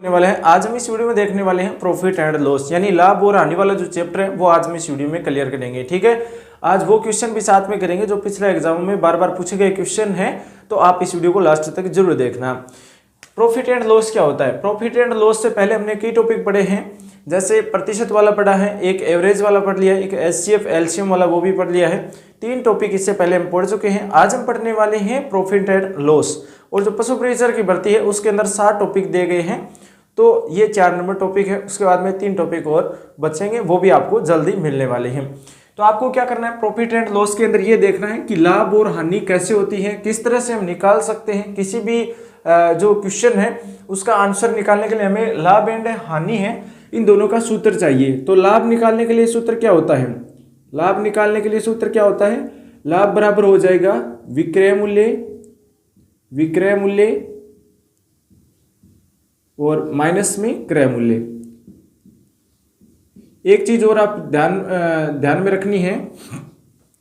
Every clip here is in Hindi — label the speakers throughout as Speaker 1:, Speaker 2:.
Speaker 1: वाले हैं। आज हम इस वीडियो में देखने वाले हैं प्रॉफिट एंड लॉस, यानी लाभ और हानि वाला जो चैप्टर है वो आज हम इस वीडियो में क्लियर करेंगे। ठीक है, आज वो क्वेश्चन भी साथ में करेंगे जो पिछले एग्जाम में बार बार पूछे गए क्वेश्चन हैं, तो आप इस वीडियो को लास्ट तक जरूर देखना। प्रॉफिट एंड लॉस क्या होता है? प्रॉफिट एंड लॉस से पहले हमने कई टॉपिक पढ़े हैं, जैसे प्रतिशत वाला पढ़ा है, एक एवरेज वाला पढ़ लिया है, एक एचसीएफ एलसीएम वाला वो भी पढ़ लिया है। 3 टॉपिक इससे पहले हम पढ़ चुके हैं। आज हम पढ़ने वाले हैं प्रॉफिट एंड लॉस, और जो पशु प्रेशर की भर्ती है उसके अंदर 7 टॉपिक दिए गए हैं, तो ये 4 नंबर टॉपिक है। उसके बाद में 3 टॉपिक और बचेंगे, वो भी आपको जल्दी मिलने वाले हैं। तो आपको क्या करना है, प्रॉफिट एंड लॉस के अंदर ये देखना है कि लाभ और हानि कैसे होती है, किस तरह से हम निकाल सकते हैं। किसी भी जो क्वेश्चन है उसका आंसर निकालने के लिए हमें लाभ एंड हानि है, इन दोनों का सूत्र चाहिए। तो लाभ निकालने के लिए सूत्र क्या होता है? लाभ निकालने के लिए सूत्र क्या होता है? लाभ बराबर हो जाएगा विक्रय मूल्य और माइनस में क्रय मूल्य। एक चीज और आप ध्यान में रखनी है,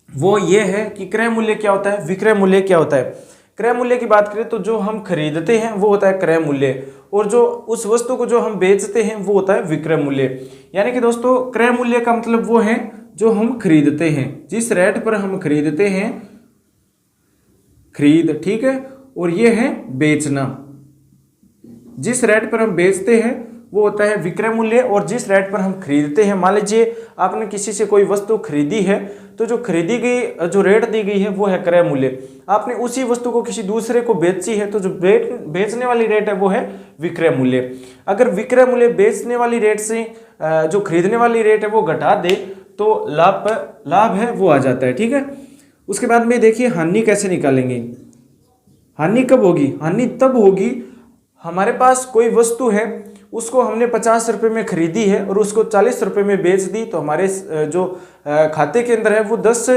Speaker 1: वो ये है कि क्रय मूल्य क्या होता है, विक्रय मूल्य क्या होता है। क्रय मूल्य की बात करें तो जो हम खरीदते हैं वो होता है क्रय मूल्य, और जो उस वस्तु को जो हम बेचते हैं वो होता है विक्रय मूल्य। यानी कि दोस्तों, क्रय मूल्य का मतलब वो है जो हम खरीदते हैं, जिस रेट पर हम खरीदते हैं, खरीद, ठीक है, और ये है बेचना। जिस रेट पर हम बेचते हैं वो होता है विक्रय मूल्य, और जिस रेट पर हम खरीदते हैं, मान लीजिए आपने किसी से कोई वस्तु खरीदी है, तो जो खरीदी गई, जो रेट दी गई है वो है क्रय मूल्य। आपने उसी वस्तु को किसी दूसरे को बेची है, तो जो बेचने वाली रेट है वो है विक्रय मूल्य। अगर विक्रय मूल्य बेचने वाली रेट से जो खरीदने वाली रेट है वो घटा दे, तो लाभ है वो आ जाता है। ठीक है, उसके बाद में देखिए हानि कैसे निकालेंगे। हानि कब होगी? हानि तब होगी, हमारे पास कोई वस्तु है, उसको हमने 50 रुपये में खरीदी है और उसको 40 रुपये में बेच दी, तो हमारे जो खाते के अंदर है वो 10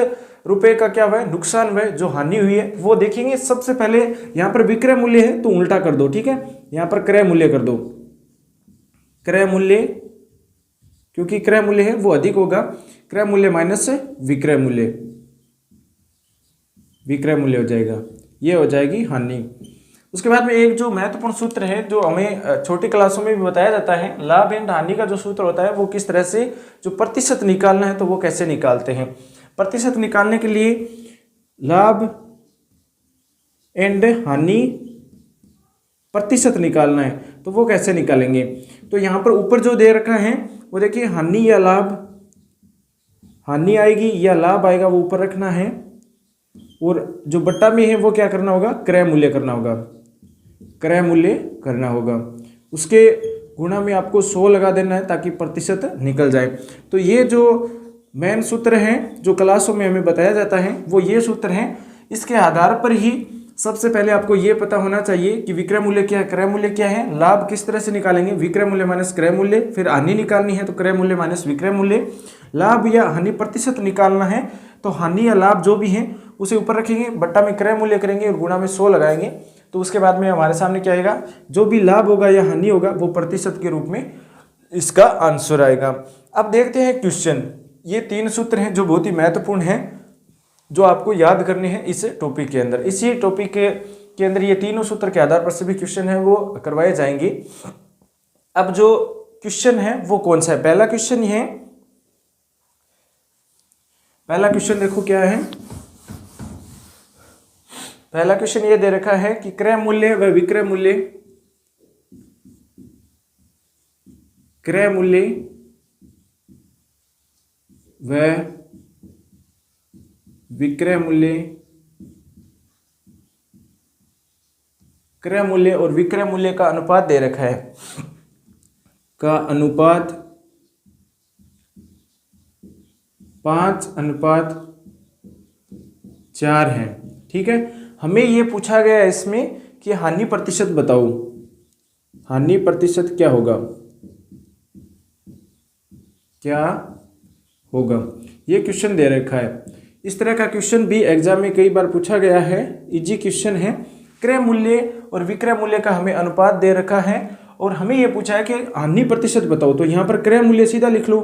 Speaker 1: रुपये का क्या हुआ है, नुकसान हुआ है, जो हानि हुई है वो देखेंगे। सबसे पहले यहाँ पर विक्रय मूल्य है तो उल्टा कर दो, ठीक है, यहाँ पर क्रय मूल्य कर दो। क्रय मूल्य, क्योंकि क्रय मूल्य है वो अधिक होगा, क्रय मूल्य माइनस विक्रय मूल्य, विक्रय मूल्य हो जाएगा, ये हो जाएगी हानि। उसके बाद में एक जो महत्वपूर्ण सूत्र है जो हमें छोटी क्लासों में भी बताया जाता है, लाभ एंड हानि का जो सूत्र होता है वो किस तरह से, जो प्रतिशत निकालना है तो वो कैसे निकालते हैं। प्रतिशत निकालने के लिए लाभ एंड हानि प्रतिशत निकालना है तो वो कैसे निकालेंगे। तो यहाँ पर ऊपर जो दे रखा है वो देखिए, हानि या लाभ, हानि आएगी या लाभ आएगा वो ऊपर रखना है, और जो बट्टा में है वो क्या करना होगा, क्रय मूल्य करना होगा, क्रय मूल्य करना होगा। उसके गुणा में आपको 100 लगा देना है ताकि प्रतिशत निकल जाए। तो ये जो मेन सूत्र हैं जो क्लासों में हमें बताया जाता है वो ये सूत्र हैं। इसके आधार पर ही सबसे पहले आपको ये पता होना चाहिए कि विक्रय मूल्य क्या है, क्रय मूल्य क्या है, लाभ किस तरह से निकालेंगे, विक्रय मूल्य माइनस क्रय मूल्य, फिर हानि निकालनी है तो क्रय मूल्य माइनस विक्रय मूल्य। लाभ या हानि प्रतिशत निकालना है तो हानि या लाभ जो भी है उसे ऊपर रखेंगे, बट्टा में क्रय मूल्य करेंगे और गुणा में 100 लगाएंगे, तो उसके बाद में हमारे सामने क्या आएगा, जो भी लाभ होगा या हानि होगा वो प्रतिशत के रूप में इसका आंसर आएगा। अब देखते हैं क्वेश्चन। ये 3 सूत्र हैं जो बहुत ही महत्वपूर्ण हैं, जो आपको याद करने हैं इस टॉपिक के अंदर। इसी टॉपिक के अंदर ये तीनों सूत्र के आधार पर सभी क्वेश्चन है वो करवाए जाएंगे। अब जो क्वेश्चन है वो कौन सा है? पहला क्वेश्चन ये है, पहला क्वेश्चन देखो क्या है। पहला क्वेश्चन ये दे रखा है कि क्रय मूल्य व विक्रय मूल्य, क्रय मूल्य व विक्रय मूल्य, क्रय मूल्य और विक्रय मूल्य का अनुपात दे रखा है, का अनुपात 5:4 है। ठीक है, हमें ये पूछा गया है इसमें कि हानि प्रतिशत बताओ, हानि प्रतिशत क्या होगा, क्या होगा, ये क्वेश्चन दे रखा है। इस तरह का क्वेश्चन भी एग्जाम में कई बार पूछा गया है, इजी क्वेश्चन है। क्रय मूल्य और विक्रय मूल्य का हमें अनुपात दे रखा है और हमें यह पूछा है कि हानि प्रतिशत बताओ, तो यहाँ पर क्रय मूल्य सीधा लिख लो,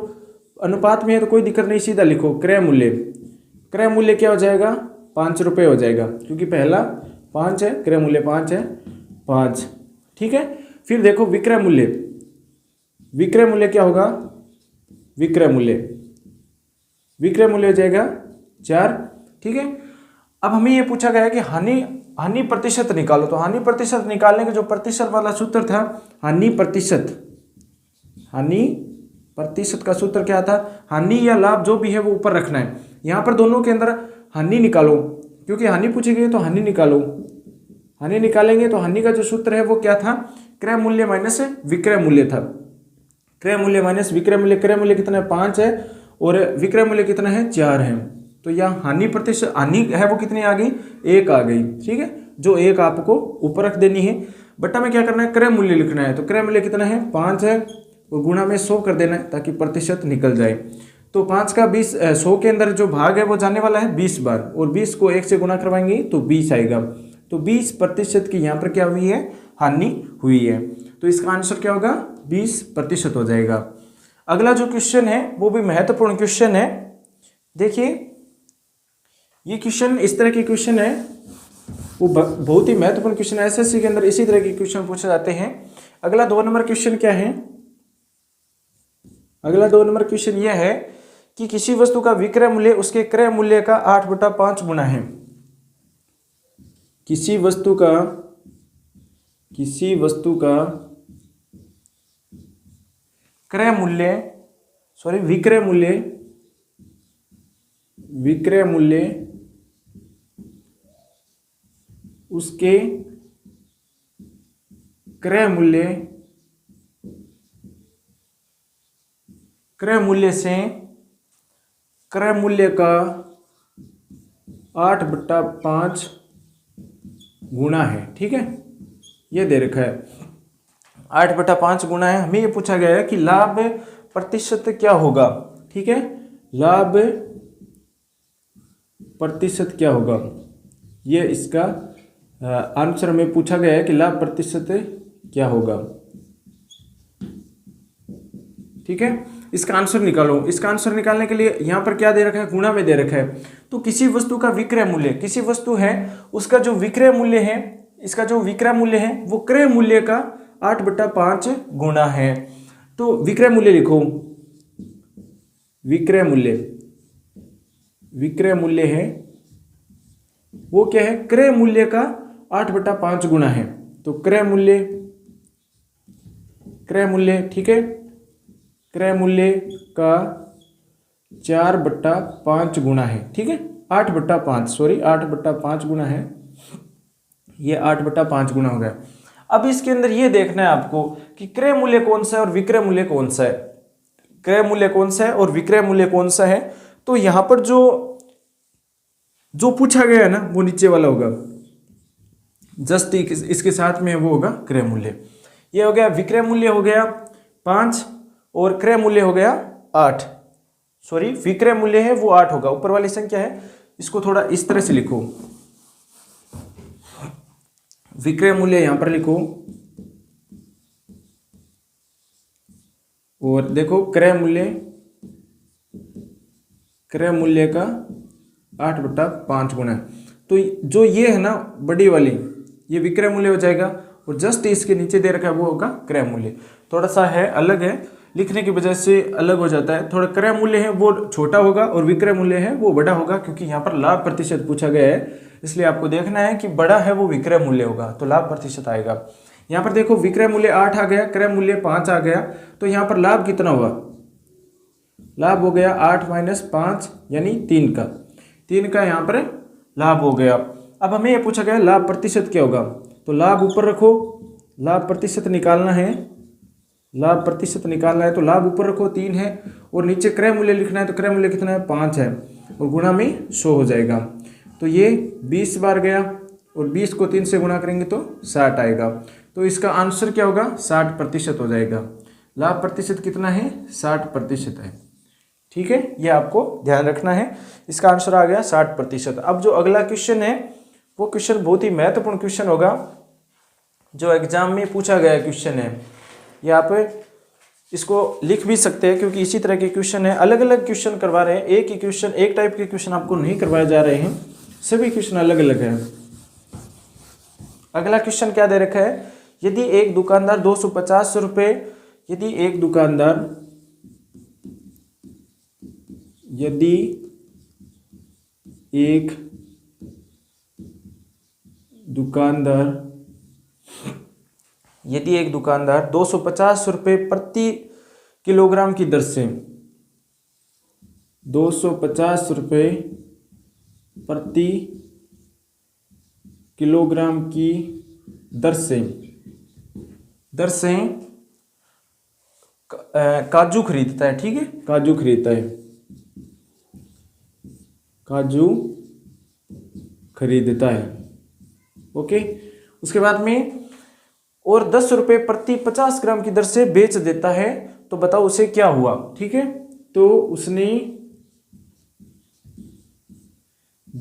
Speaker 1: अनुपात में है तो कोई दिक्कत नहीं, सीधा लिखो क्रय मूल्य। क्रय मूल्य क्या हो जाएगा, 5 रुपये हो जाएगा, क्योंकि पहला 5 है, क्रय मूल्य 5 है, 5। ठीक है, फिर देखो विक्रय मूल्य, विक्रय मूल्य क्या होगा, विक्रय मूल्य, विक्रय मूल्य हो जाएगा 4, ठीक है। अब हमें ये पूछा गया है कि हानि प्रतिशत निकालो, तो हानि प्रतिशत निकालने का जो प्रतिशत वाला सूत्र था, हानि प्रतिशत का सूत्र क्या था, हानि या लाभ जो भी है वो ऊपर रखना है। यहाँ पर दोनों के अंदर हानि निकालो, क्योंकि हानि पूछी गई है तो हानि निकालो। हानि निकालेंगे तो हानि का जो सूत्र है वो क्या था, क्रय मूल्य माइनस विक्रय मूल्य था। क्रय मूल्य माइनस विक्रय मूल्य, क्रय मूल्य कितना है 5 है और विक्रय मूल्य कितना है 4 है। तो यहाँ हानि प्रतिशत, हानि है वो कितनी आ गई, 1 आ गई, ठीक है। जो 1 आपको ऊपर रख देनी है। बट्टा में क्या करना है, क्रय मूल्य लिखना है। तो क्रय मूल्य कितना है 5 है और गुणा में 100 कर देना है ताकि प्रतिशत निकल जाए। तो 5 का 20, 100 के अंदर जो भाग है वो जाने वाला है 20 बार, और 20 को 1 से गुणा करवाएंगे तो 20 आएगा। तो 20% की यहाँ पर क्या हुई है, हानि हुई है। तो इसका आंसर क्या होगा, 20% हो जाएगा। अगला जो क्वेश्चन है वो भी महत्वपूर्ण क्वेश्चन है। देखिए ये क्वेश्चन, इस तरह के क्वेश्चन है वो बहुत ही महत्वपूर्ण क्वेश्चन है। एसएससी के अंदर इसी तरह के क्वेश्चन पूछे जाते हैं। अगला 2 नंबर क्वेश्चन क्या है, अगला 2 नंबर क्वेश्चन यह है कि किसी वस्तु का विक्रय मूल्य उसके क्रय मूल्य का 8/5 गुना है। किसी वस्तु का क्रय मूल्य, सॉरी विक्रय मूल्य उसके क्रय मूल्य से क्रय मूल्य का 8/5 गुना है, ठीक है। ये दे रखा है 8/5 गुना है। हमें ये पूछा गया है कि लाभ प्रतिशत क्या होगा, ठीक है। लाभ प्रतिशत क्या होगा, ये इसका आंसर में पूछा गया है कि लाभ प्रतिशत क्या होगा, ठीक है। इसका आंसर निकालो। इसका आंसर निकालने के लिए यहाँ पर क्या दे रखा है, गुणा में दे रखा है। तो किसी वस्तु का विक्रय मूल्य, किसी वस्तु है उसका जो विक्रय मूल्य है, इसका जो विक्रय मूल्य है वो क्रय मूल्य का 8/5 गुना है। तो विक्रय मूल्य लिखो, विक्रय मूल्य है वो क्या है, क्रय मूल्य का 8/5 गुना है। तो क्रय मूल्य, ठीक है, क्रय मूल्य का 4/5 गुना है, ठीक है। 8/5 गुना है, ये 8/5 गुना हो गया। अब इसके अंदर ये देखना है आपको कि क्रय मूल्य कौन सा है और विक्रय मूल्य कौन सा है, क्रय मूल्य कौन सा है और विक्रय मूल्य कौन सा है। तो यहां पर जो पूछा गया है ना वो नीचे वाला होगा, जस्ट इसके साथ में वो होगा क्रय मूल्य। ये हो गया विक्रय मूल्य हो गया 5 और क्रय मूल्य हो गया 8, सॉरी विक्रय मूल्य है वो 8 होगा। ऊपर वाली संख्या है इसको थोड़ा इस तरह से लिखो, विक्रय मूल्य यहां पर लिखो और देखो क्रय मूल्य का 8/5 गुना है। तो जो ये है ना बड़ी वाली, ये विक्रय मूल्य हो जाएगा और जस्ट इसके नीचे दे रखा है वो होगा क्रय मूल्य। थोड़ा सा है अलग है, लिखने की वजह से अलग हो जाता है। थोड़ा क्रय मूल्य है वो छोटा होगा और विक्रय मूल्य है वो बड़ा होगा, क्योंकि यहाँ पर लाभ प्रतिशत पूछा गया है, इसलिए आपको देखना है कि बड़ा है वो विक्रय मूल्य होगा तो लाभ प्रतिशत आएगा। यहाँ पर देखो विक्रय मूल्य 8 आ गया, क्रय मूल्य 5 आ गया, तो यहाँ पर लाभ कितना हुआ, लाभ हो गया 8 - 5 यानी 3 का यहाँ पर लाभ हो गया। अब हमें ये पूछा गया लाभ प्रतिशत क्या होगा, तो लाभ ऊपर रखो, लाभ प्रतिशत निकालना है, तो लाभ ऊपर रखो 3 है और नीचे क्रय मूल्य लिखना है। तो क्रय मूल्य कितना है 5 है और गुणा में 100 हो जाएगा। तो ये 20 बार गया और 20 को 3 से गुणा करेंगे तो 60 आएगा। तो इसका आंसर क्या होगा, 60% हो जाएगा। लाभ प्रतिशत कितना है, 60% है, ठीक है। ये आपको ध्यान रखना है। इसका आंसर आ गया 60%। अब जो अगला क्वेश्चन है वो क्वेश्चन बहुत ही महत्वपूर्ण क्वेश्चन होगा, जो एग्जाम में पूछा गया क्वेश्चन है। यहाँ पे इसको लिख भी सकते हैं क्योंकि इसी तरह के क्वेश्चन है, अलग अलग क्वेश्चन करवा रहे हैं। एक ही क्वेश्चन, एक टाइप के क्वेश्चन आपको नहीं करवाए जा रहे हैं, सभी क्वेश्चन अलग अलग है। अगला क्वेश्चन क्या दे रखा है, यदि एक दुकानदार 250 रुपये यदि एक दुकानदार 250 रुपये प्रति किलोग्राम की दर से 250 रुपये प्रति किलोग्राम की दर से काजू खरीदता है, ठीक है, काजू खरीदता है, काजू खरीदता है। ओके, उसके बाद में और 10 रुपये प्रति 50 ग्राम की दर से बेच देता है, तो बताओ उसे क्या हुआ। ठीक है, तो उसने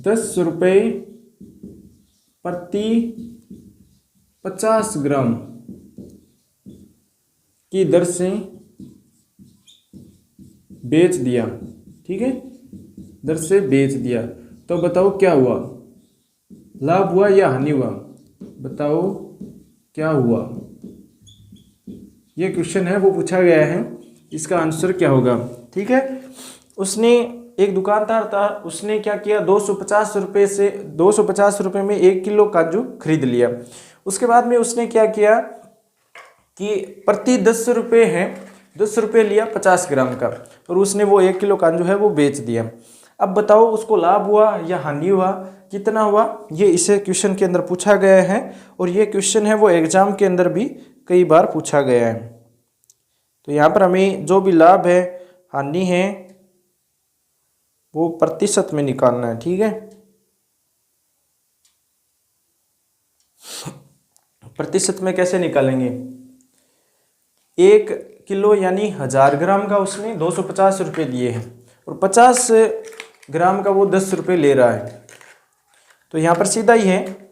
Speaker 1: 10 रुपये प्रति 50 ग्राम की दर से बेच दिया। ठीक है, दर से बेच दिया, तो बताओ क्या हुआ, लाभ हुआ या हानि हुआ, बताओ क्या हुआ। ये क्वेश्चन है, वो पूछा गया है, इसका आंसर क्या होगा। ठीक है, उसने एक दुकानदार था, उसने क्या किया, 250 रुपये में 1 किलो काजू खरीद लिया। उसके बाद में उसने क्या किया कि प्रति 10 रुपये है, 10 रुपये लिया 50 ग्राम का, और उसने वो 1 किलो काजू है वो बेच दिया। अब बताओ उसको लाभ हुआ या हानि हुआ, कितना हुआ, ये इसे क्वेश्चन के अंदर पूछा गया है, और ये क्वेश्चन है वो एग्जाम के अंदर भी कई बार पूछा गया है। तो यहाँ पर हमें जो भी लाभ है हानि है वो प्रतिशत में निकालना है। ठीक है, प्रतिशत में कैसे निकालेंगे, 1 किलो यानी 1000 ग्राम का उसने 250 रुपये दिए हैं, और 50 ग्राम का वो 10 रुपये ले रहा है। तो यहाँ पर सीधा ही है,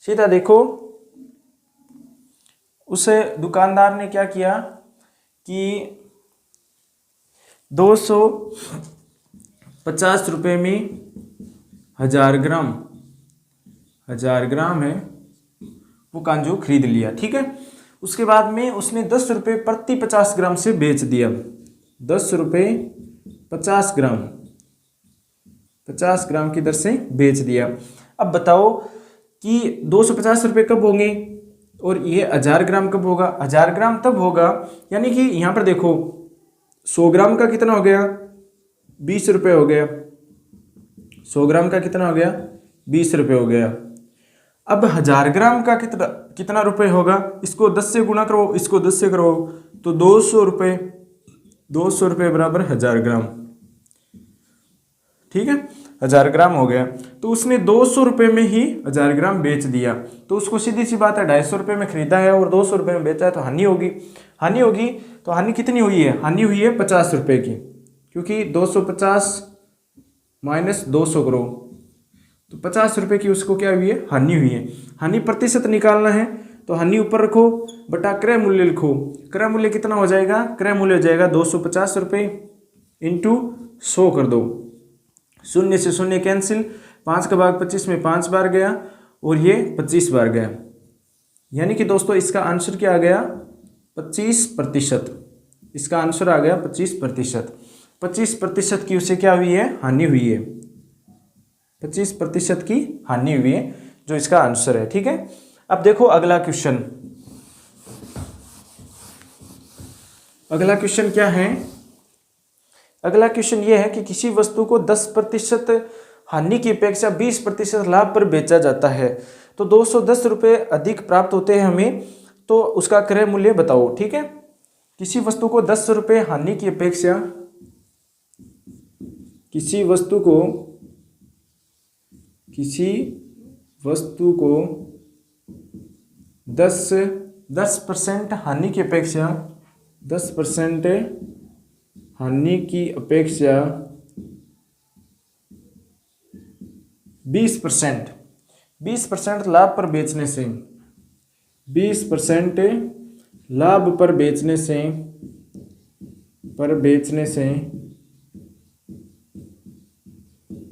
Speaker 1: सीधा देखो, उस दुकानदार ने क्या किया कि 250 रुपये में 1000 ग्राम है वो काजू खरीद लिया। ठीक है, उसके बाद में उसने 10 रुपये प्रति 50 ग्राम से बेच दिया, 10 रुपये 50 ग्राम की दर से बेच दिया। अब बताओ कि 250 रुपये कब होंगे और ये 1000 ग्राम कब होगा। 1000 ग्राम तब होगा, यानी कि यहाँ पर देखो 100 ग्राम का कितना हो गया, 20 रुपये हो गया, 100 ग्राम का कितना हो गया, 20 रुपये हो गया। अब 1000 ग्राम का कितना रुपये होगा, इसको 10 से गुणा करो, इसको 10 से करो, तो 200 रुपये बराबर 1000 ग्राम। ठीक है, 1000 ग्राम हो गया, तो उसने 200 रुपये में ही 1000 ग्राम बेच दिया। तो उसको सीधी सी बात है, 250 रुपये में खरीदा है और 200 रुपये में बेचा है, तो हानि होगी। तो हानि कितनी हुई है, हानि हुई है 50 रुपये की, क्योंकि 250 माइनस 200 करो तो 50 रुपये की उसको क्या हुई है, हानि हुई है। हानि प्रतिशत निकालना है, तो हानि ऊपर रखो बटा क्रय मूल्य लिखो। क्रय मूल्य कितना हो जाएगा, क्रय मूल्य हो जाएगा 250 रुपये इंटू 100 कर दो, 0 से 0 कैंसिल, 5 का भाग 25 में 5 बार गया और ये 25 बार गया, यानी कि दोस्तों इसका आंसर क्या आ गया, 25%। इसका आंसर आ गया 25%। 25% की उसे क्या हुई है, हानि हुई है, 25% की हानि हुई है, जो इसका आंसर है। ठीक है, अब देखो अगला क्वेश्चन। अगला क्वेश्चन क्या है, अगला क्वेश्चन ये है कि किसी वस्तु को 10% हानि की अपेक्षा 20% लाभ पर बेचा जाता है, तो 210 रुपये अधिक प्राप्त होते हैं हमें, तो उसका क्रय मूल्य बताओ। ठीक है, किसी वस्तु को 10 रुपये हानि की अपेक्षा, किसी वस्तु को 10% हानि की अपेक्षा 10% हानि की अपेक्षा 20% लाभ पर बेचने से 20% लाभ पर बेचने से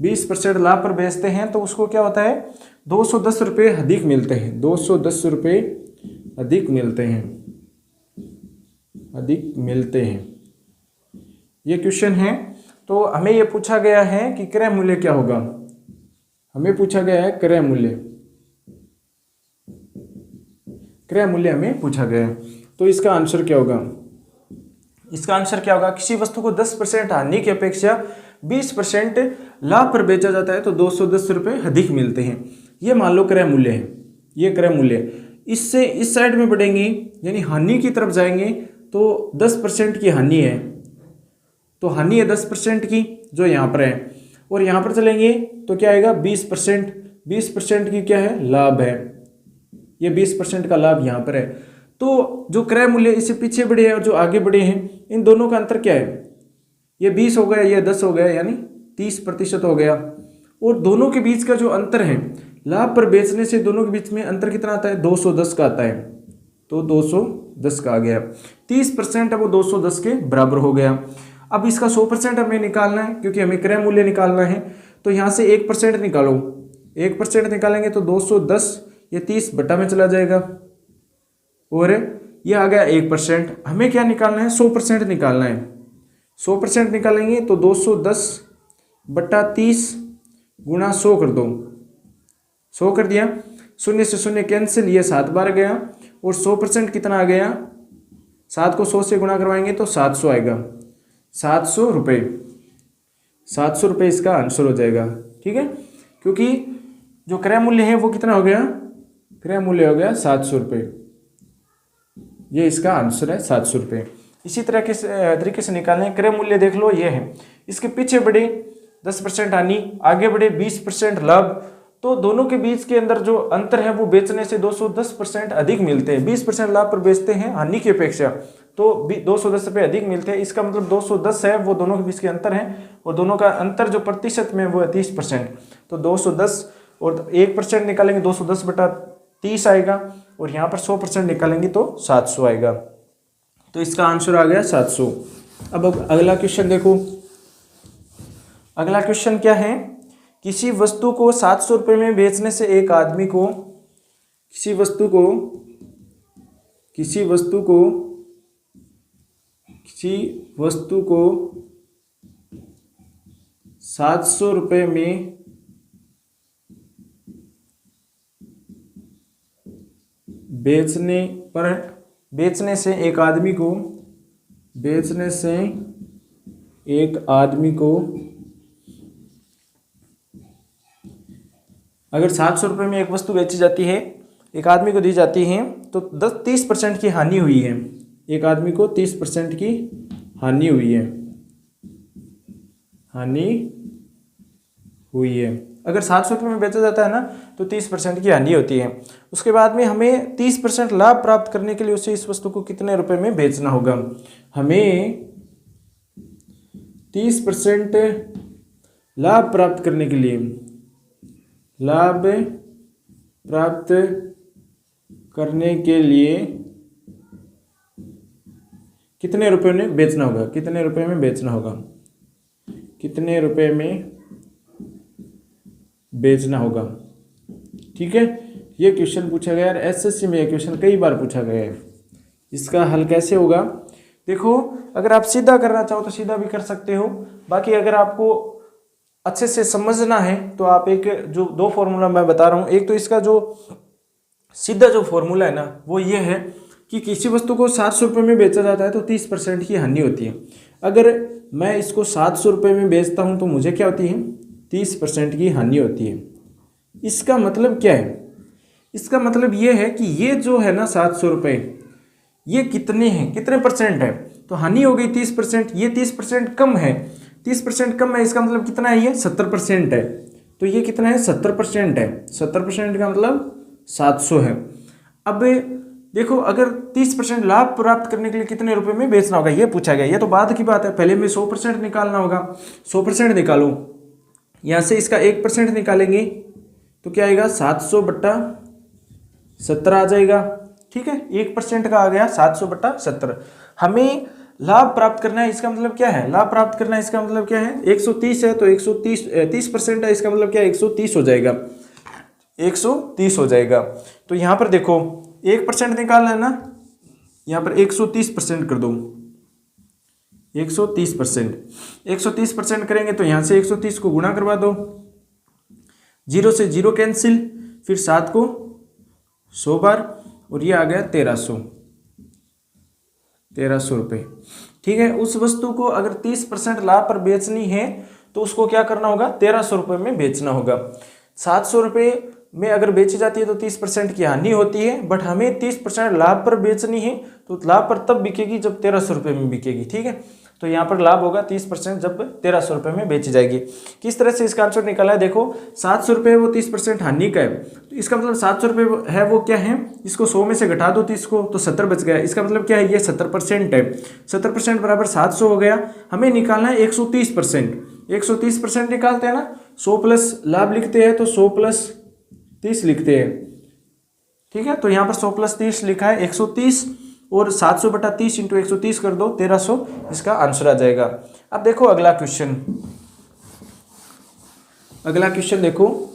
Speaker 1: 20% लाभ पर बेचते हैं, तो उसको क्या होता है, 210 रुपये अधिक मिलते हैं, 210 रुपये अधिक मिलते हैं, अधिक मिलते हैं। ये क्वेश्चन है। तो हमें ये पूछा गया है कि क्रय मूल्य क्या होगा। हमें पूछा गया है क्रय मूल्य, क्रय मूल्य हमें पूछा गया है। तो इसका आंसर क्या होगा? इसका आंसर क्या होगा? किसी वस्तु को 10% हानि की अपेक्षा 20% लाभ पर बेचा जाता है तो 210 रुपये अधिक मिलते हैं। ये मान लो क्रय मूल्य है, ये क्रय मूल्य। इससे इस साइड में बढ़ेंगे यानी हानि की तरफ जाएंगे तो 10% की हानि है, तो हानि है 10% की जो यहाँ पर है, और यहाँ पर चलेंगे तो क्या आएगा 20%। 20% की क्या है? लाभ है। ये 20% का लाभ यहाँ पर है। तो जो क्रय मूल्य इससे पीछे बढ़े हैं और जो आगे बढ़े हैं, इन दोनों का अंतर क्या है? ये 20 हो गया, ये 10 हो गया, यानी 30% हो गया। और दोनों के बीच का जो अंतर है, लाभ पर बेचने से दोनों के बीच में अंतर कितना आता है? 210 का आता है। तो 210 का आ गया। 30% है वो 210 के बराबर हो गया। अब इसका 100% हमें निकालना है क्योंकि हमें क्रय मूल्य निकालना है। तो यहाँ से 1% निकालो, 1% निकालेंगे तो 210, ये 30 बटा में चला जाएगा और ये आ गया 1%। हमें क्या निकालना है? 100% निकालना है। 100% निकालेंगे तो 210 बटा 30 गुणा 100 कर दो। 100 कर दिया, शून्य से शून्य कैंसिल, ये 7 बार गया और 100% कितना आ गया? 7 को 100 से गुणा करवाएंगे तो 700 आएगा। 700 रुपये, 700 रुपये इसका आंसर हो जाएगा। ठीक है, क्योंकि जो क्रय मूल्य है वो कितना हो गया? क्रय मूल्य हो गया 700 रुपये। ये इसका आंसर है 700 रुपये। इसी तरह के तरीके से निकालने क्रय मूल्य देख लो, ये है। इसके पीछे बढ़े 10% हानि, आगे बढ़े 20% लाभ, तो दोनों के बीच के अंदर जो अंतर है वो बेचने से 210% अधिक मिलते हैं। 20% लाभ पर बेचते हैं हानि की अपेक्षा, तो 210 रुपये अधिक मिलते हैं। इसका मतलब 210 है वो दोनों के बीच के अंतर है, और दोनों का अंतर जो प्रतिशत में वो है 30%। तो 210 और 1% निकालेंगे 210 बटा 30 आएगा, और यहाँ पर 100% निकालेंगे तो 700 आएगा। तो इसका आंसर आ गया 700। अब अगला क्वेश्चन देखो। अगला क्वेश्चन क्या है? किसी वस्तु को 700 रुपये में बेचने से एक आदमी को, किसी वस्तु को 700 रुपये में बेचने से एक आदमी को अगर 700 रुपये में एक वस्तु बेची जाती है, एक आदमी को दी जाती है, तो 30% की हानि हुई है। एक आदमी को 30% की हानि हुई है। अगर 700 रुपये में बेचा जाता है ना, तो 30% की हानि होती है। उसके बाद में हमें 30% लाभ प्राप्त करने के लिए उसे इस वस्तु को कितने रुपए में बेचना होगा? हमें 30% लाभ प्राप्त करने के लिए, कितने रुपए में बेचना होगा? कितने रुपए में बेचना होगा? ठीक है, ये क्वेश्चन पूछा गया है एसएससी में। ये क्वेश्चन कई बार पूछा गया है। इसका हल कैसे होगा? देखो, अगर आप सीधा करना चाहो तो सीधा भी कर सकते हो। बाकी अगर आपको अच्छे से समझना है तो आप एक जो 2 फॉर्मूला मैं बता रहा हूँ, एक तो इसका जो सीधा जो फॉर्मूला है ना, वो ये है कि किसी वस्तु को 700 रुपये में बेचा जाता है तो 30% की हानि होती है। अगर मैं इसको 700 रुपये में बेचता हूँ तो मुझे क्या होती है? 30% की हानि होती है। इसका मतलब क्या है? इसका मतलब ये है कि ये जो है ना 700 रुपये, ये कितने परसेंट है? तो हानि हो गई 30%, ये 30% कम है। 30% कम है, इसका मतलब कितना है? ये 70% है। तो ये कितना है? 70% है। 70% का मतलब 700 है। अब देखो, अगर 30% लाभ प्राप्त करने के लिए कितने रुपए में बेचना होगा, ये पूछा गया। ये तो बाद की बात है, पहले में 100% निकालना होगा। 100% निकालो, यहाँ से इसका 1% निकालेंगे तो क्या आएगा? 700 बटा 70 आ जाएगा। ठीक है, 1% का आ गया 700 बटा 70। हमें लाभ प्राप्त करना है, इसका मतलब क्या है? लाभ प्राप्त करना है, इसका मतलब क्या है? 130 है तो 30% है, इसका मतलब क्या है? 130 हो जाएगा। 130 हो जाएगा। तो यहाँ पर देखो, 1% निकालना है ना, यहाँ पर 130% कर दो, 130%। 130% करेंगे तो यहाँ से 130 को गुणा करवा दो, 0 से 0 कैंसिल, फिर 7 को 100 बार, और ये आ गया 1300 रुपये। ठीक है, उस वस्तु को अगर 30% लाभ पर बेचनी है तो उसको क्या करना होगा, 1300 रुपये में बेचना होगा। 700 रुपये में अगर बेची जाती है तो 30% की हानि होती है, बट हमें 30% लाभ पर बेचनी है तो लाभ पर तब बिकेगी जब 1300 रुपये में बिकेगी। ठीक है, तो यहाँ पर लाभ होगा 30% जब 1300 रुपये में बेची जाएगी। किस तरह से इसका आंसर निकाला है, देखो 700 रुपये वो 30% हानि का है, तो इसका मतलब 700 रुपये है वो क्या है, इसको 100 में से घटा दो 30 को तो 70 बच गया। इसका मतलब क्या है, ये 70% है, 70% बराबर 700 हो गया। हमें निकालना है 130%, 130% निकालते हैं ना, 100 प्लस लाभ लिखते हैं तो 100 प्लस 30 लिखते हैं। ठीक है, तो यहाँ पर 100 प्लस 30 लिखा है, 130 और 700 बटा 30 इंटू 130 कर दो, 1300 इसका आंसर आ जाएगा। अब देखो अगला क्वेश्चन, अगला क्वेश्चन देखो,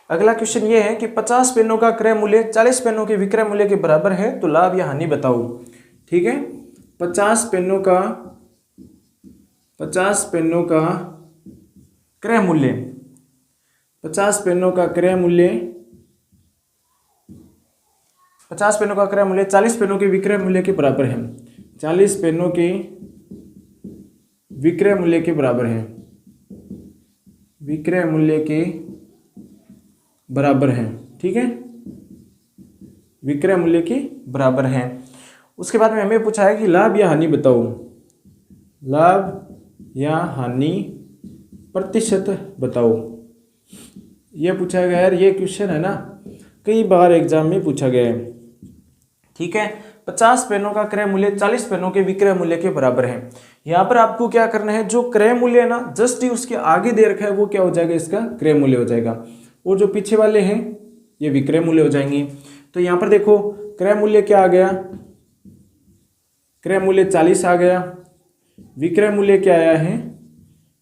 Speaker 1: अगला क्वेश्चन ये है कि 50 पेनों का क्रय मूल्य 40 पेनों के विक्रय मूल्य के बराबर है तो लाभ या हानि बताओ। ठीक है, 50 पेनों का क्रय मूल्य, 50 पेनों का क्रय मूल्य, 50 पेनों का क्रय मूल्य 40 पेनों के विक्रय मूल्य के बराबर है, 40 पेनों के विक्रय मूल्य के बराबर है, विक्रय मूल्य के बराबर है। ठीक है, विक्रय मूल्य के बराबर है। उसके बाद में हमें पूछा है कि लाभ या हानि बताओ, लाभ या हानि प्रतिशत बताओ। यह पूछा गया है, ये क्वेश्चन है ना, कई बार एग्जाम में पूछा गया है। ठीक है, 50 पेनों का क्रय मूल्य 40 पेनों के विक्रय मूल्य के बराबर है। यहाँ पर आपको क्या करना है, जो क्रय मूल्य है ना जस्ट ही उसके आगे दे रखा है वो क्या हो जाएगा, इसका क्रय मूल्य हो जाएगा, और जो पीछे वाले हैं ये विक्रय मूल्य हो जाएंगे। तो यहाँ पर देखो क्रय मूल्य क्या आ गया, क्रय मूल्य 40 आ गया, विक्रय मूल्य क्या आया है,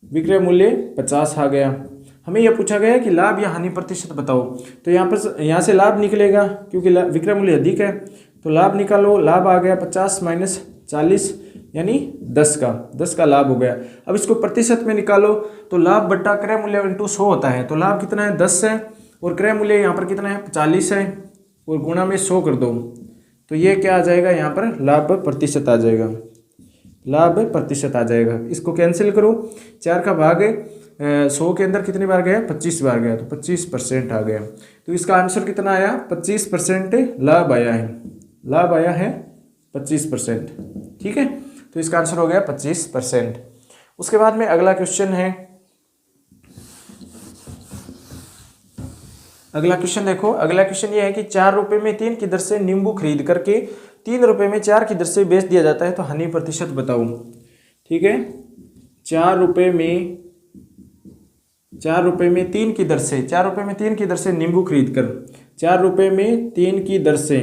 Speaker 1: विक्रय मूल्य 50 आ गया। हमें यह पूछा गया है कि लाभ या हानि प्रतिशत बताओ, तो यहाँ से लाभ निकलेगा क्योंकि विक्रय मूल्य अधिक है, तो लाभ निकालो, लाभ आ गया 50 माइनस 40 यानी 10 का लाभ हो गया। अब इसको प्रतिशत में निकालो तो लाभ बट्टा क्रय मूल्य इंटू 100 होता है, तो लाभ कितना है 10 है, और क्रय मूल्य यहाँ पर कितना है 40 है, और गुणा में 100 कर दो, तो ये क्या आ जाएगा, यहाँ पर लाभ प्रतिशत आ जाएगा, लाभ प्रतिशत आ जाएगा। इसको कैंसिल करो, 4 का भाग 100 के अंदर कितनी बार गया, 25 बार गया, तो 25% आ गया। तो इसका आंसर कितना आया, 25% लाभ आया है, लाभ आया है 25%। ठीक है, तो इसका आंसर हो गया 25%। उसके बाद में अगला क्वेश्चन है, अगला क्वेश्चन देखो, अगला क्वेश्चन ये है कि 4 रुपये में 3 की दर से नींबू खरीद करके 3 रुपये में 4 की दर से बेच दिया जाता है तो हानि प्रतिशत बताओ। ठीक है, 4 रुपये में 3 की दर से, 4 रुपये में 3 की दर से नींबू खरीद कर, 4 रुपये में 3 की दर से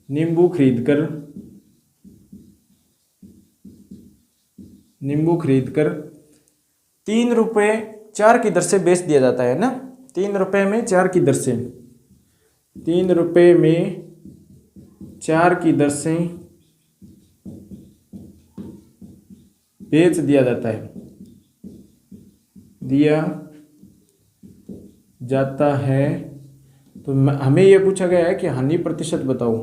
Speaker 1: नींबू खरीद कर 3 रुपये 4 की दर से बेच दिया जाता है ना, 3 रुपये में 4 की दर से, 3 रुपये में 4 की दर से बेच दिया जाता है, तो हमें यह पूछा गया है कि हानि प्रतिशत बताओ,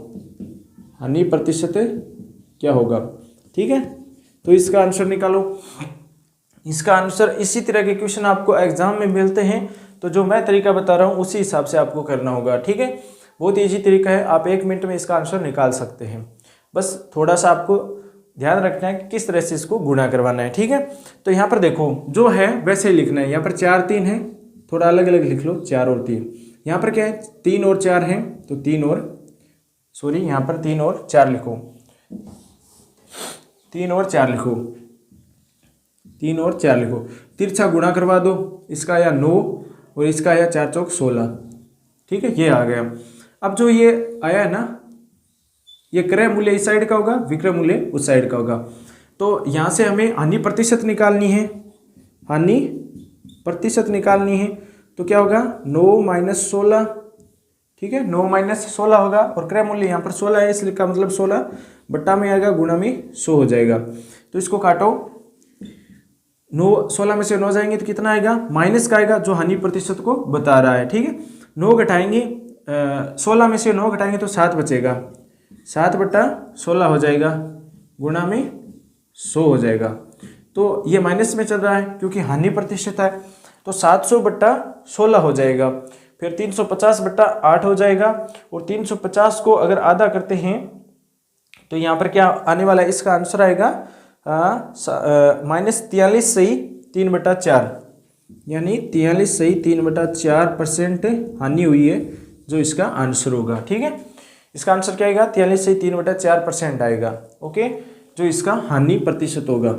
Speaker 1: हानि प्रतिशत क्या होगा। ठीक है, तो इसका आंसर निकालो। इसका आंसर, इसी तरह के क्वेश्चन आपको एग्जाम में मिलते हैं, तो जो मैं तरीका बता रहा हूँ उसी हिसाब से आपको करना होगा। ठीक है, बहुत ईजी तरीका है, आप 1 मिनट में इसका आंसर निकाल सकते हैं। बस थोड़ा सा आपको ध्यान रखना है कि किस तरह से इसको गुणा करवाना है। ठीक है, तो यहाँ पर देखो जो है वैसे ही लिखना है, यहाँ पर 4 3 है, थोड़ा अलग अलग लिख लो, 4 और 3। यहाँ पर क्या है 3 और 4 हैं, तो 3 और 4 लिखो, 3 और 4 लिखो, 3 और 4 लिखो। तिरछा गुणा करवा दो, इसका आया 9 और इसका आया 4 चौक 16। ठीक है, ये आ गया। अब जो ये आया है ना, ये क्रय मूल्य इस साइड का होगा, विक्रय मूल्य उस साइड का होगा। तो यहाँ से हमें हानि प्रतिशत निकालनी है, हानि प्रतिशत निकालनी है। तो क्या होगा 9 माइनस 16, ठीक है 9 माइनस 16 होगा, और क्रय मूल्य यहाँ पर 16 है इसलिए का मतलब 16 बट्टा में आएगा गुणा में 100 हो जाएगा। तो इसको काटो, 16 में से 9 जाएंगे तो कितना आएगा, माइनस का आएगा जो हानि प्रतिशत को बता रहा है, ठीक है। 9 घटाएंगे 16 में से 9 घटाएंगे तो 7 बचेगा, 7 बट्टा 16 हो जाएगा, गुणा में 100 हो जाएगा। तो ये माइनस में चल रहा है क्योंकि हानि प्रतिशत है, तो 700 बट्टा 16 हो जाएगा, फिर 350 बट्टा 8 हो जाएगा, और 350 को अगर आधा करते हैं तो यहाँ पर क्या आने वाला है, इसका आंसर आएगा -43/3/4, यानी 43/3/4% हानि हुई है, जो इसका आंसर होगा, ठीक है। इसका आंसर क्या आएगा, 43/3/4% आएगा, ओके, जो इसका हानि प्रतिशत होगा।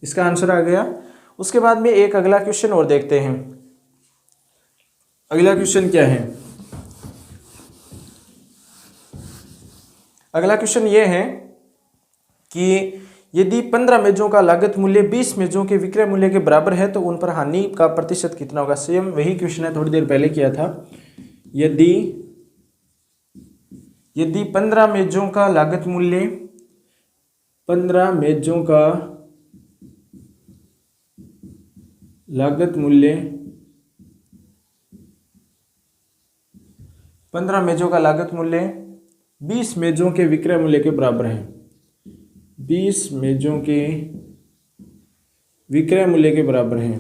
Speaker 1: इसका आंसर आ गया। उसके बाद में एक अगला क्वेश्चन और देखते हैं। अगला क्वेश्चन क्या है, अगला क्वेश्चन ये है कि यदि 15 मेजों का लागत मूल्य 20 मेजों के विक्रय मूल्य के बराबर है तो उन पर हानि का प्रतिशत कितना होगा। सेम वही क्वेश्चन है, थोड़ी देर पहले किया था। यदि 15 मेजों का लागत मूल्य 15 मेजों का लागत मूल्य 15 मेजों का लागत मूल्य 20 मेजों के विक्रय मूल्य के बराबर है, 20 मेजों के विक्रय मूल्य के बराबर है,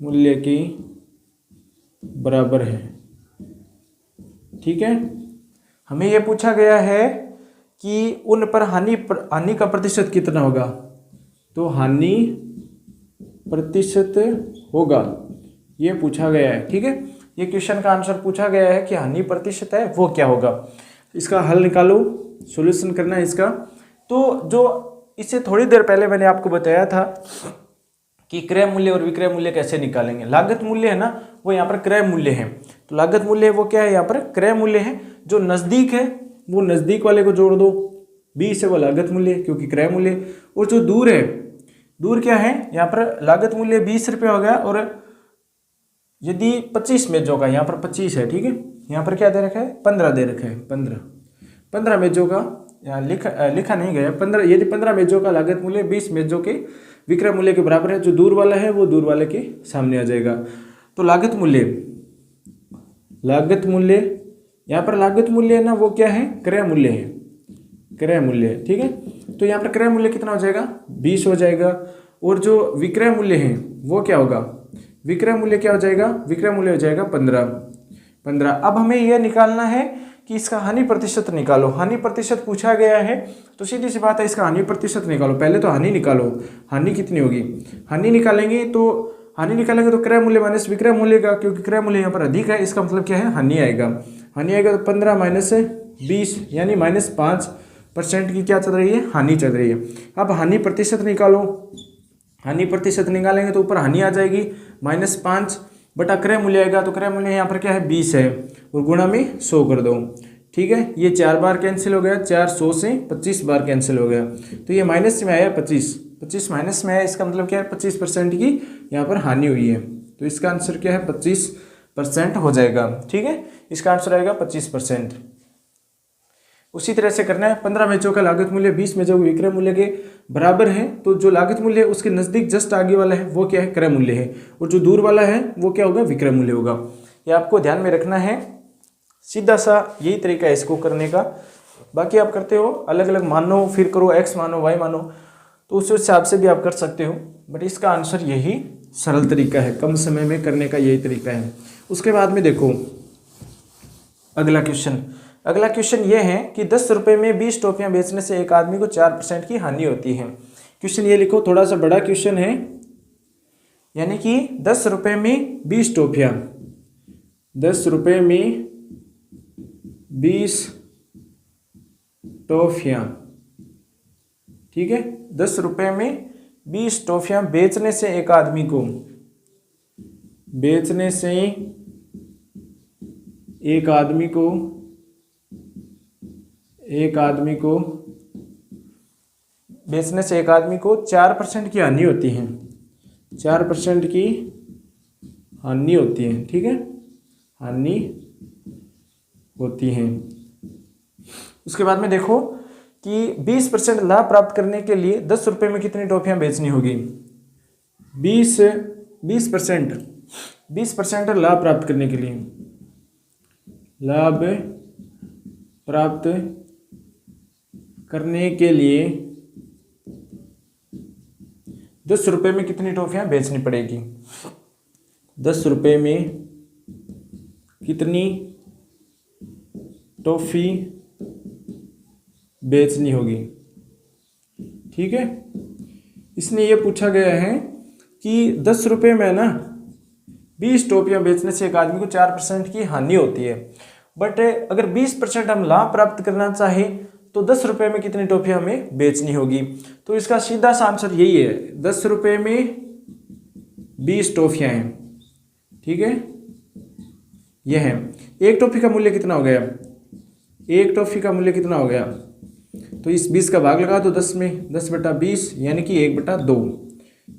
Speaker 1: मूल्य के बराबर है, ठीक है। हमें यह पूछा गया है कि उन पर हानि का प्रतिशत कितना होगा, तो हानि प्रतिशत होगा, ये पूछा गया है, ठीक है। ये क्वेश्चन का आंसर पूछा गया है कि हानि प्रतिशत है वो क्या होगा। इसका हल निकालो, सॉल्यूशन करना है इसका। तो जो इससे थोड़ी देर पहले मैंने आपको बताया था कि क्रय मूल्य और विक्रय मूल्य कैसे निकालेंगे। लागत मूल्य है ना, वो यहाँ पर क्रय मूल्य है, तो लागत मूल्य वो क्या है, यहाँ पर क्रय मूल्य है। जो नज़दीक है वो नज़दीक वाले को जोड़ दो, 20 है वो लागत मूल्य क्योंकि क्रय मूल्य, और जो दूर है, दूर क्या है, यहाँ पर लागत मूल्य 20 रुपये हो गया, और यदि 25 मेजों का, यहाँ पर 25 है, ठीक है, यहाँ पर क्या दे रखा है, 15 दे रखा है, 15 मेजों का, यहाँ लिखा नहीं गया 15। यदि 15 मेजों का लागत मूल्य 20 मेजों के विक्रय मूल्य के बराबर है, जो दूर वाला है वो दूर वाले के सामने आ जाएगा। तो लागत मूल्य यहाँ पर लागत मूल्य है ना, वो क्या है, क्रय मूल्य है, क्रय मूल्य, ठीक है। तो यहाँ पर क्रय मूल्य कितना हो जाएगा, 20 हो जाएगा, और जो विक्रय मूल्य है वो क्या होगा, विक्रय मूल्य क्या हो जाएगा, विक्रय मूल्य हो जाएगा 15। अब हमें यह निकालना है कि इसका हानि प्रतिशत निकालो। हानि प्रतिशत पूछा गया है तो सीधी सी बात है, इसका हानि प्रतिशत निकालो। पहले तो हानि निकालो, हानि कितनी होगी, हानि निकालेंगे तो क्रय मूल्य माइनस विक्रय मूल्य का, क्योंकि क्रय मूल्य यहाँ पर अधिक है, इसका मतलब क्या है, हानि आएगा। तो 15 माइनस 20 यानी -5% की क्या चल रही है, हानि चल रही है। अब हानि प्रतिशत निकालो, हानि प्रतिशत निकालेंगे तो ऊपर हानि आ जाएगी, -5 बटा क्रय मूल्य आएगा, तो क्रय मूल्य यहाँ पर क्या है, 20 है, और गुणा में 100 कर दो, ठीक है। ये 4 बार कैंसिल हो गया, 4 100 से 25 बार कैंसिल हो गया, तो ये माइनस में आया 25 माइनस में आया, इसका मतलब क्या है, 25% की यहाँ पर हानि हुई है। तो इसका आंसर क्या है, 25% हो जाएगा, ठीक है। इसका आंसर आएगा 25%। उसी तरह से करना है, 15 मेजों का लागत मूल्य 20 मेजों के विक्रय मूल्य के बराबर है, तो जो लागत मूल्य है उसके नज़दीक जस्ट आगे वाला है वो क्या है, क्रय मूल्य है, और जो दूर वाला है वो क्या होगा, विक्रय मूल्य होगा। ये आपको ध्यान में रखना है, सीधा सा यही तरीका है इसको करने का। बाकी आप करते हो अलग अलग मानो, फिर करो x मानो y मानो, तो उस हिसाब से भी आप कर सकते हो, बट इसका आंसर यही सरल तरीका है, कम समय में करने का यही तरीका है। उसके बाद में देखो अगला क्वेश्चन ये है कि 10 रुपये में 20 टॉफियाँ बेचने से एक आदमी को 4% की हानि होती है। क्वेश्चन ये लिखो, थोड़ा सा बड़ा क्वेश्चन है, यानी कि 10 रुपये में 20 टॉफियाँ, 10 रुपये में 20 टॉफियाँ, ठीक है। 10 रुपये में 20 टॉफियाँ बेचने से एक आदमी को, बेचने से एक आदमी को 4% की हानि होती है, 4% की हानि होती है, ठीक है, हानि होती है। उसके बाद में देखो कि 20% लाभ प्राप्त करने के लिए 10 रुपये में कितनी टॉफियाँ बेचनी होगी। 20% लाभ प्राप्त करने के लिए, लाभ प्राप्त करने के लिए 10 रुपये में कितनी टॉफियाँ बेचनी पड़ेगी। 10 रुपये में कितनी टॉफी बेचनी होगी, ठीक है। इसने ये पूछा गया है कि 10 रुपये में ना 20 टॉफियाँ बेचने से एक आदमी को 4% की हानि होती है, बट अगर 20% हम लाभ प्राप्त करना चाहें तो 10 रुपये में कितनी टॉफियाँ हमें बेचनी होगी। तो इसका सीधा सा आंसर यही है, 10 रुपये में 20 टॉफियाँ हैं, ठीक है। यह है, एक टॉफी का मूल्य कितना हो गया, एक टॉफी का मूल्य कितना हो गया, तो इस 20 का भाग लगा तो 10 में, 10/20 यानी कि 1/2,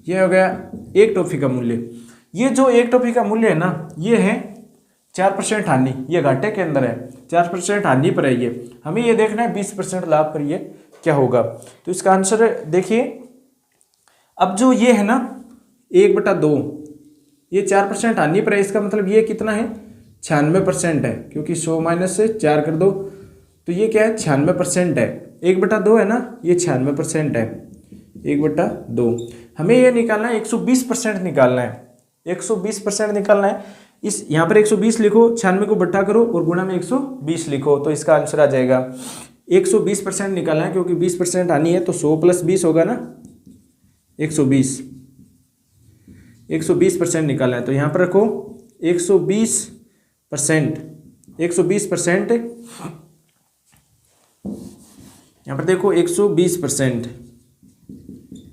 Speaker 1: यह हो गया एक टॉफी का मूल्य। ये जो एक टॉफी का मूल्य है ना, ये है 4% हानि, ये घाटे के अंदर है, 4% हानि पर है ये। हमें ये देखना है 20% लाभ पर ये क्या होगा। तो इसका आंसर देखिए, अब जो ये है ना 1/2, ये 4% हानि पर है, इसका मतलब ये कितना है, 96% है, क्योंकि 100 माइनस से 4 कर दो तो ये क्या है, 96% है। 1/2 है ना, ये 96% है, 1/2। हमें ये निकालना है 120% निकालना है, 120% निकालना है। इस यहाँ पर 120 लिखो, 96 को बट्टा करो और गुणा में 120 लिखो, तो इसका आंसर आ जाएगा 120% निकालना है, क्योंकि 20% हानि है तो 100 + 20 होगा ना 120, 120% निकालना है। तो यहाँ पर रखो 120%, 120%, यहाँ पर देखो 120%,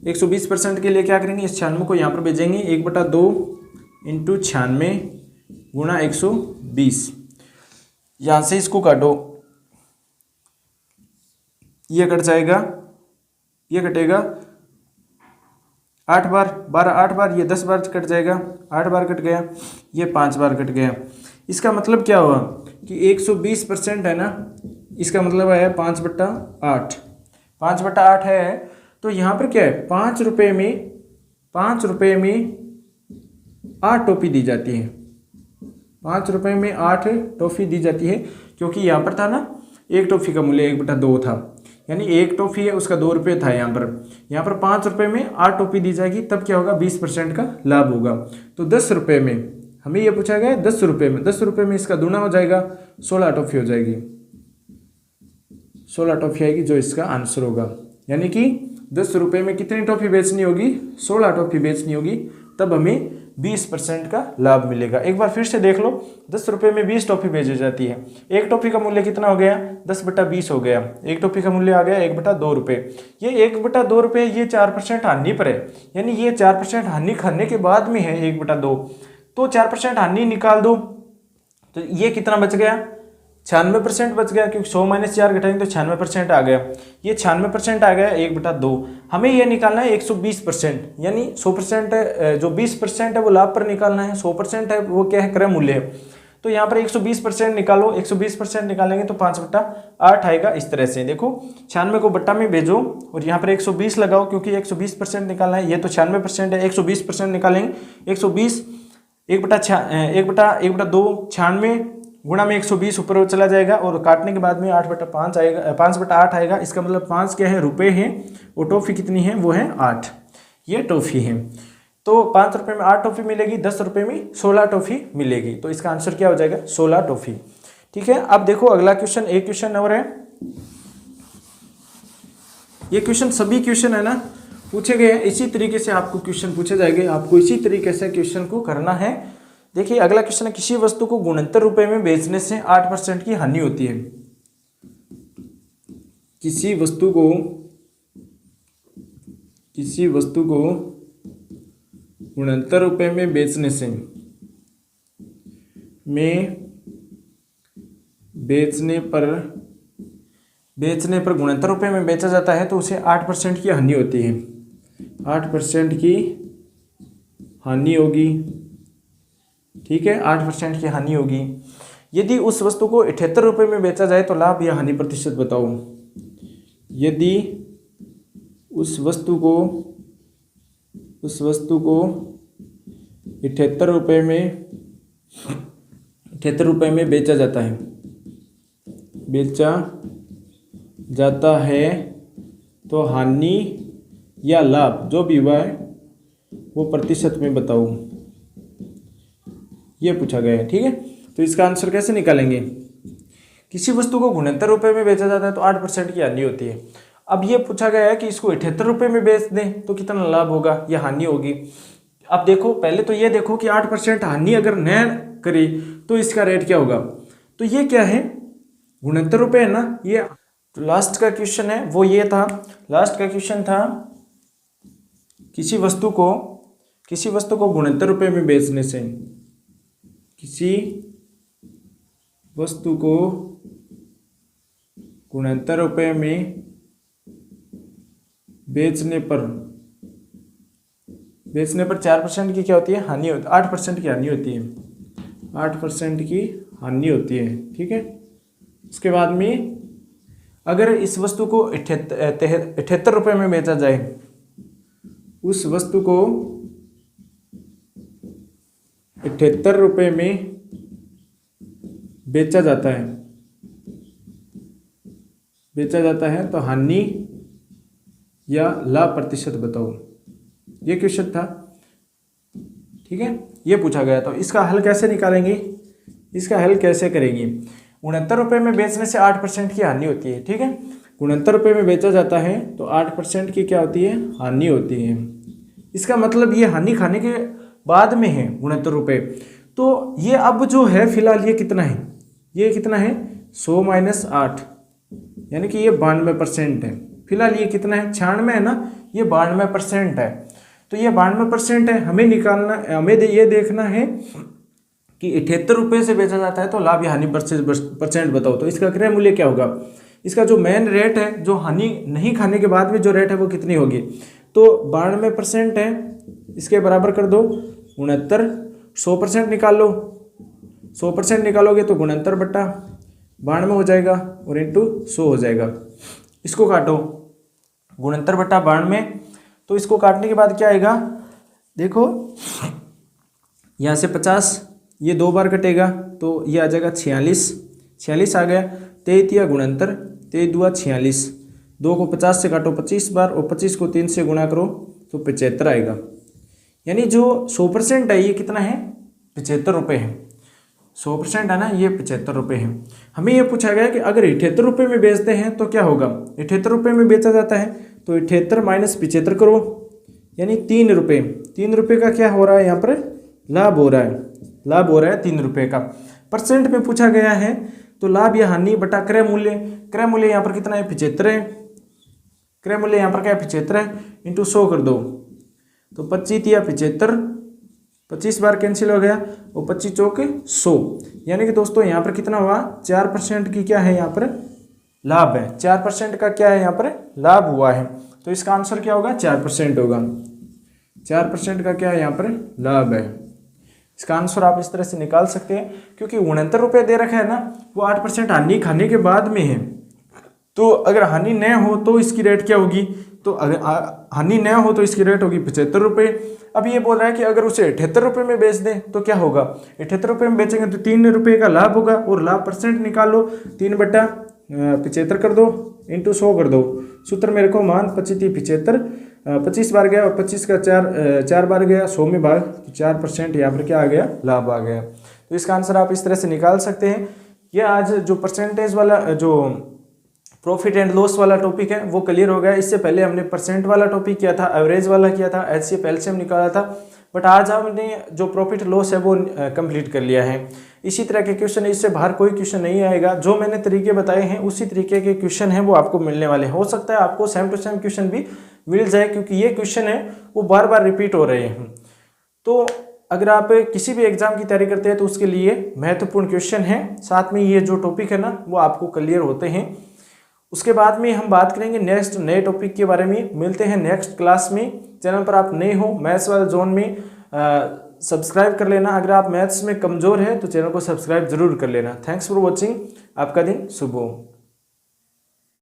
Speaker 1: 120% के लिए क्या करेंगे, इस 96 को यहाँ पर भेजेंगे, 1/2 × 96 गुणा 120, यहाँ से इसको काटो, ये कट जाएगा, ये कटेगा 8 बार, 12 8 बार, ये 10 बार कट जाएगा, 8 बार कट गया, ये 5 बार कट गया। इसका मतलब क्या हुआ कि 120% है ना, इसका मतलब है 5/8, 5/8 है। तो यहाँ पर क्या है, 5 रुपये में 8 टॉफी दी जाती है, 5 रुपये में 8 टॉफी दी जाती है, क्योंकि यहाँ पर था ना एक टॉफी का मूल्य 1/2 था, यानी एक टॉफी है उसका 2 रुपये था। यहाँ पर 5 रुपये में 8 टॉफी दी जाएगी, तब क्या होगा, 20% का लाभ होगा। तो 10 रुपये में हमें ये पूछा गया है, 10 रुपये में, 10 रुपये में इसका दूना हो जाएगा, 16 टॉफी हो जाएगी, 16 टॉफी आएगी, जो इसका आंसर होगा। यानी कि 10 रुपये में कितनी टॉफी बेचनी होगी, 16 टॉफी बेचनी होगी, तब हमें 20% का लाभ मिलेगा। एक बार फिर से देख लो, 10 रुपये में 20 टॉफी बेची जाती है, एक टॉफी का मूल्य कितना हो गया, 10/20 हो गया, एक टॉफी का मूल्य आ गया 1/2 रुपये। ये 1/2 रुपये ये 4% हानि पर है, यानी ये 4% हानि खाने के बाद में है 1/2, तो 4% हानि निकाल दो, तो ये कितना बच गया, 96% बच गया, क्योंकि 100 - 4 घटाएंगे तो 96% आ गया, ये 96% आ गया 1/2। हमें ये निकालना है 120%, यानी 100% जो 20% है वो लाभ पर निकालना है, 100% है वो क्या है, क्रय मूल्य है। तो यहाँ पर 120% निकालो, 120% निकालेंगे तो 5/8 आएगा। इस तरह से देखो, 96 को बट्टा में भेजो और यहाँ पर 120 लगाओ, क्योंकि 120% निकालना है, ये तो 96% है, 120% निकालेंगे, 120 1/2 96 गुणा में 120 ऊपर चला जाएगा, और काटने के बाद में 8/5 आएगा, 5/8 आएगा। इसका मतलब 5 क्या है, रुपये हैं, और टॉफी कितनी है, वो है 8, ये टॉफी है। तो 5 रुपये में 8 टॉफी मिलेगी, 10 रुपये में 16 टॉफी मिलेगी, तो इसका आंसर क्या हो जाएगा, 16 टॉफी। ठीक है, अब देखो अगला क्वेश्चन, एक क्वेश्चन और है, ये क्वेश्चन सभी क्वेश्चन है ना पूछे गए हैं, इसी तरीके से आपको क्वेश्चन पूछे जाएंगे, आपको इसी तरीके से क्वेश्चन को करना है। देखिए अगला क्वेश्चन है, किसी वस्तु को गुणनतर रुपए में बेचने से 8% की हानि होती है। किसी वस्तु को गुणनतर रुपए में बेचने पर गुणनतर रुपए में बेचा जाता है तो उसे 8% की हानि होती है, 8% की हानि होगी, ठीक है, 8% की हानि होगी। यदि उस वस्तु को 78 रुपये में बेचा जाए तो लाभ या हानि प्रतिशत बताओ। यदि उस वस्तु को 78 रुपये में बेचा जाता है तो हानि या लाभ जो भी हुआ है वो प्रतिशत में बताओ, ये पूछा गया है, ठीक है। तो इसका आंसर कैसे निकालेंगे? किसी वस्तु को 69 रुपये में बेचा जाता है तो 8% की हानि होती है। अब ये पूछा गया है कि इसको 78 रुपये में बेच दें तो कितना लाभ होगा या हानि होगी। अब देखो, पहले तो ये देखो कि 8% हानि अगर न करी तो इसका रेट क्या होगा। तो ये क्या है, 69 रुपये है ना। ये लास्ट का क्वेश्चन है वो ये था, लास्ट का क्वेश्चन था किसी वस्तु को 69 रुपये में बेचने से, किसी वस्तु को 69 रुपये में बेचने पर 4% की क्या होती है, हानि होती है, 8% की हानि होती है, 8% की हानि होती है, ठीक है। उसके बाद में अगर इस वस्तु को 78 रुपये में बेचा जाए, उस वस्तु को 78 रुपये में बेचा जाता है तो हानि या लाभ प्रतिशत बताओ, ये क्वेश्चन था, ठीक है। ये पूछा गया। तो इसका हल कैसे निकालेंगे, इसका हल कैसे करेंगे? 69 रुपये में बेचने से 8% की हानि होती है, ठीक है। 69 रुपये में बेचा जाता है तो 8% की क्या होती है, हानि होती है। इसका मतलब ये हानि खाने के बाद में है 69 रुपये। तो ये अब जो है फिलहाल ये कितना है, 100 - 8, यानी कि ये 92% है। फिलहाल ये कितना है, 96 है ना, ये 92% है। तो ये 92% है, हमें ये देखना है कि 78 रुपये से बेचा जाता है तो लाभ या हानि परसेंट बताओ। तो इसका क्रय मूल्य क्या होगा, इसका जो मेन रेट है, जो हानि नहीं खाने के बाद में जो रेट है वो कितनी होगी। तो 92% है, इसके बराबर कर दो 69, 100% निकाल लो, 100% निकालोगे तो 69/92 हो जाएगा और इंटू 100 हो जाएगा। इसको काटो 69/92, तो इसको काटने के बाद क्या आएगा, देखो यहाँ से 50, ये 2 बार कटेगा तो ये आ जाएगा 46 आ गया। 23 या 69, 23 दूआ 46, 2 को 50 से काटो 25 बार और 25 को 3 से गुणा करो तो 75 आएगा। यानी जो 100% है ये कितना है, 75 रुपये है। 100% है ना, ये 75 रुपये है। हमें ये पूछा गया कि अगर 78 रुपये में बेचते हैं तो क्या होगा। 78 रुपये में बेचा जाता है तो 78 - 75 करो, यानी 3 रुपये। 3 रुपये का क्या हो रहा है, यहाँ पर लाभ हो रहा है 3 रुपये का। परसेंट में पूछा गया है तो लाभ या हानि बटा क्रय मूल्य। क्रय मूल्य यहाँ पर कितना है, 75 है। क्रय मूल्य यहाँ पर क्या है, 75 है, इंटू 100 कर दो तो 25 या 75, 25 बार कैंसिल हो गया और 25 चौक 100। यानी कि दोस्तों यहाँ पर कितना हुआ, 4% की क्या है यहाँ पर लाभ है। 4% का क्या है यहाँ पर लाभ हुआ है। तो इसका आंसर क्या होगा, 4% होगा। 4% का क्या है यहाँ पर लाभ है। इसका आंसर आप इस तरह से निकाल सकते हैं, क्योंकि 69 रुपये दे रखा है ना, वो 8% हानि खाने के बाद में है। तो अगर हानि न हो तो इसकी रेट क्या होगी, तो अगर हानि न हो तो इसकी रेट होगी 75 रुपये। अब ये बोल रहा है कि अगर उसे 78 रुपये में बेच दें तो क्या होगा, 78 रुपये में बेचेंगे तो 3 रुपये का लाभ होगा और लाभ परसेंट निकालो, 3/75 कर दो इंटू 100 कर दो। सूत्र मेरे को मान 25 25 बार गया और 25 का 4 बार गया, 100 में भाग तो 4% यहाँ पर क्या आ गया, लाभ आ गया। तो इसका आंसर आप इस तरह से निकाल सकते हैं। ये आज जो परसेंटेज वाला, जो प्रॉफिट एंड लॉस वाला टॉपिक है वो क्लियर हो गया। इससे पहले हमने परसेंट वाला टॉपिक किया था, एवरेज वाला किया था, एचसीएफ एलसीएम निकाला था, बट आज हमने जो प्रॉफिट लॉस है वो कंप्लीट कर लिया है। इसी तरह के क्वेश्चन, इससे बाहर कोई क्वेश्चन नहीं आएगा। जो मैंने तरीके बताए हैं उसी तरीके के क्वेश्चन हैं वो आपको मिलने वाले हैं। हो सकता है आपको सेम टू सेम क्वेश्चन भी मिल जाए, क्योंकि ये क्वेश्चन है वो बार बार रिपीट हो रहे हैं। तो अगर आप किसी भी एग्जाम की तैयारी करते हैं तो उसके लिए महत्वपूर्ण क्वेश्चन है, साथ में ये जो टॉपिक है ना वो आपको क्लियर होते हैं। उसके बाद में हम बात करेंगे नेक्स्ट नए टॉपिक के बारे में। मिलते हैं नेक्स्ट क्लास में। चैनल पर आप नए हो, मैथ्स वाले जोन में सब्सक्राइब कर लेना। अगर आप मैथ्स में कमज़ोर है तो चैनल को सब्सक्राइब जरूर कर लेना। Thanks for watching. आपका दिन शुभ हो।